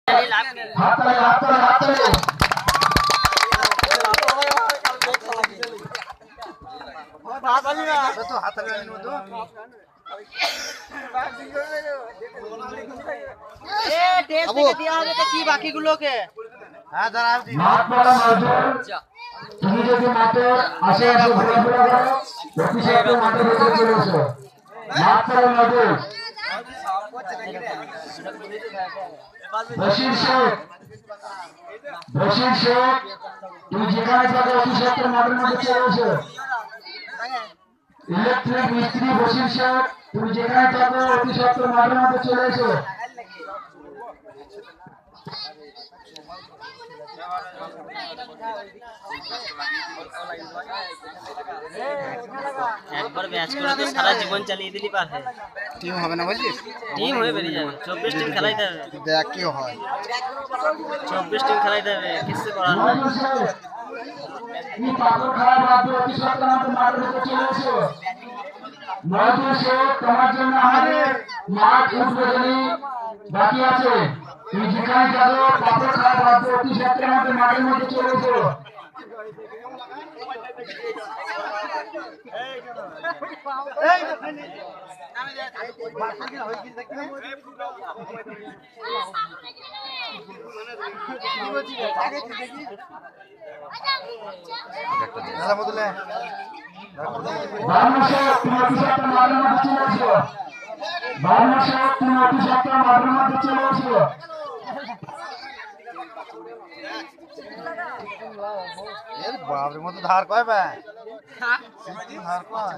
হাততালি হাততালি হাততালি তো হাততালি মতো কি বাকিগুলোকে হ্যাঁ দাঁড়া তুমি যদি মাঠের আশেপাশে ঘোরাফেরা করো অফিসে মাঠের ভিতরে চলে এসো মাঠ পড়া নজর বশির শেখ তুমি যেখানে থাকো অফিসে মাঠের মধ্যে চলে এসো ইলেকট্রিক মিস্ত্রি বশির শেখ তুমি যেখানে থাকো অফিসে মাঠের মধ্যে চলে এসো একবার ম্যাচ করে তো সারা জীবন চালিয়ে দিলি পারে টিম হবে না বলছিস টিম হয়ে বেরিয়ে যাবে 24 টিম খেলাইতে হবে দেখ কি হয় 24 টিম খেলাইতে হবে কিছু করার নাই কি পাগল খারাপ রাতে অফিসে মাঠের মধ্যে চলে এসো মজুর শেখ তোমার জন্য আমাদের মাঠ উদ্বোধনী বাকি আছে তুমি যেখানে যাবো পাগল খারাপ রাতে অফিসে মাঠের মধ্যে চলে এসো বাপরে মতো ধার কয় ধার কয়